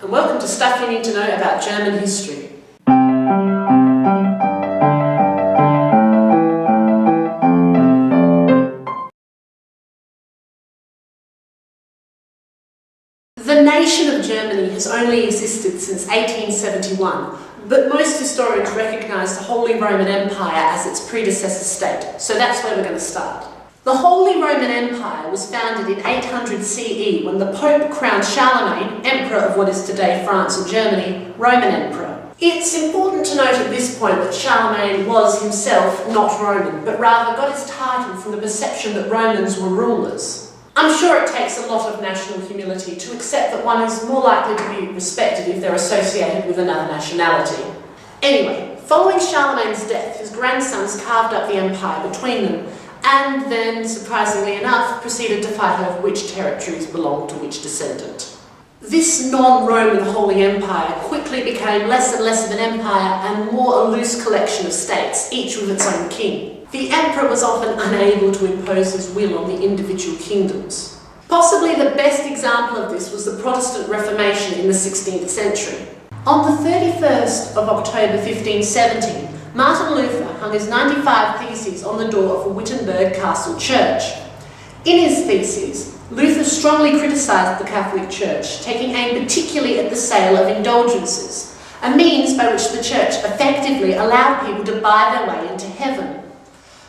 and welcome to Stuff You Need to Know About German History. The nation of Germany has only existed since 1871, but most historians recognise the Holy Roman Empire as its predecessor state, so that's where we're going to start. The Holy Roman Empire was founded in 800 CE when the Pope crowned Charlemagne, Emperor of what is today France and Germany, Roman Emperor. It's important to note at this point that Charlemagne was himself not Roman, but rather got his title from the perception that Romans were rulers. I'm sure it takes a lot of national humility to accept that one is more likely to be respected if they're associated with another nationality. Anyway, following Charlemagne's death, his grandsons carved up the empire between them, and then, surprisingly enough, proceeded to fight over which territories belonged to which descendant. This non-Roman Holy Empire quickly became less and less of an empire and more a loose collection of states, each with its own king. The emperor was often unable to impose his will on the individual kingdoms. Possibly the best example of this was the Protestant Reformation in the 16th century. On the 31st of October 1517, Martin Luther hung his 95 Theses on the door of a Wittenberg castle church. In his theses, Luther strongly criticised the Catholic Church, taking aim particularly at the sale of indulgences, a means by which the Church effectively allowed people to buy their way into heaven.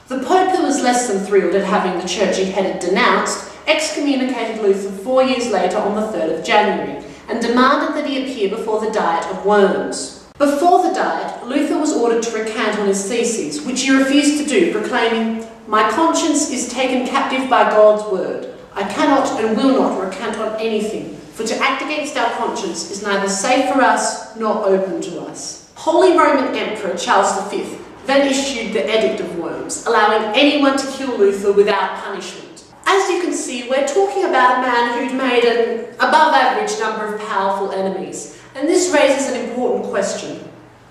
The Pope, who was less than thrilled at having the church he headed denounced, excommunicated Luther 4 years later on the 3rd of January and demanded that he appear before the Diet of Worms. Before the Diet, Luther was ordered to recant on his theses, which he refused to do, proclaiming, "My conscience is taken captive by God's word. I cannot and will not recant on anything, for to act against our conscience is neither safe for us nor open to us." Holy Roman Emperor Charles V then issued the Edict of Worms, allowing anyone to kill Luther without punishment. As you can see, we're talking about a man who'd made an above-average number of powerful enemies, and this raises an important question.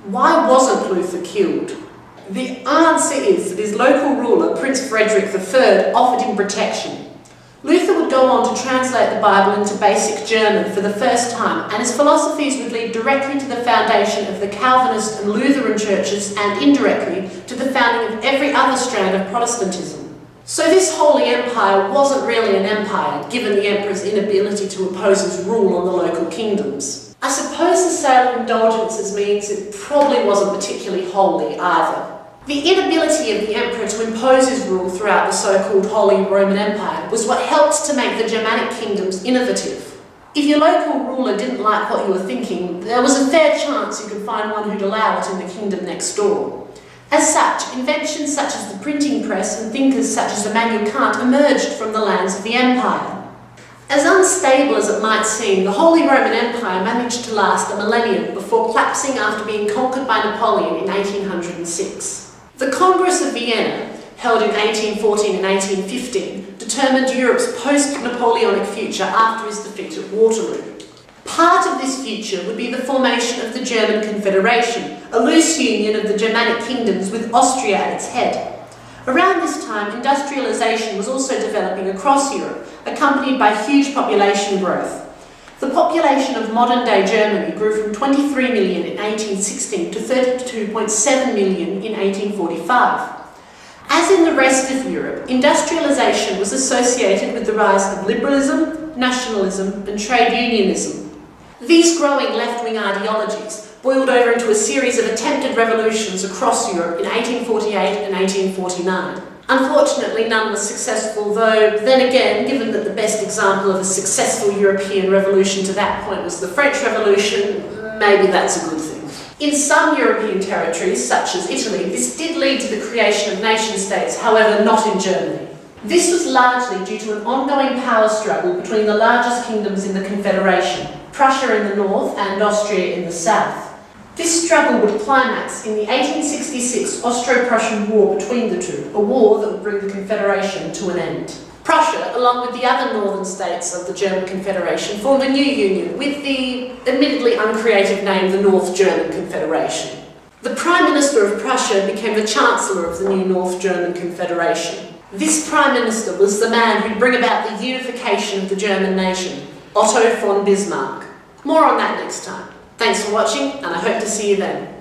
Why wasn't Luther killed? The answer is that his local ruler, Prince Frederick III, offered him protection. Luther would go on to translate the Bible into basic German for the first time, and his philosophies would lead directly to the foundation of the Calvinist and Lutheran churches and indirectly to the founding of every other strand of Protestantism. So this Holy Empire wasn't really an empire, given the emperor's inability to impose his rule on the local kingdoms. I suppose the sale of indulgences means it probably wasn't particularly holy either. The inability of the emperor to impose his rule throughout the so-called Holy Roman Empire was what helped to make the Germanic kingdoms innovative. If your local ruler didn't like what you were thinking, there was a fair chance you could find one who'd allow it in the kingdom next door. As such, inventions such as the printing press and thinkers such as Immanuel Kant emerged from the lands of the empire. As unstable as it might seem, the Holy Roman Empire managed to last a millennium before collapsing after being conquered by Napoleon in 1806. The Congress of Vienna, held in 1814 and 1815, determined Europe's post-Napoleonic future after his defeat at Waterloo. Part of this future would be the formation of the German Confederation, a loose union of the Germanic kingdoms with Austria at its head. Around this time, industrialisation was also developing across Europe, accompanied by huge population growth. The population of modern-day Germany grew from 23 million in 1816 to 32.7 million in 1845. As in the rest of Europe, industrialisation was associated with the rise of liberalism, nationalism and trade unionism. These growing left-wing ideologies boiled over into a series of attempted revolutions across Europe in 1848 and 1849. Unfortunately, none was successful, though then again, given that the best example of a successful European revolution to that point was the French Revolution, maybe that's a good thing. In some European territories, such as Italy, this did lead to the creation of nation-states, however not in Germany. This was largely due to an ongoing power struggle between the largest kingdoms in the Confederation, Prussia in the north and Austria in the south. This struggle would climax in the 1866 Austro-Prussian War between the two, a war that would bring the Confederation to an end. Prussia, along with the other northern states of the German Confederation, formed a new union with the admittedly uncreative name the North German Confederation. The Prime Minister of Prussia became the Chancellor of the new North German Confederation. This Prime Minister was the man who'd bring about the unification of the German nation, Otto von Bismarck. More on that next time. Thanks for watching, and I hope to see you then.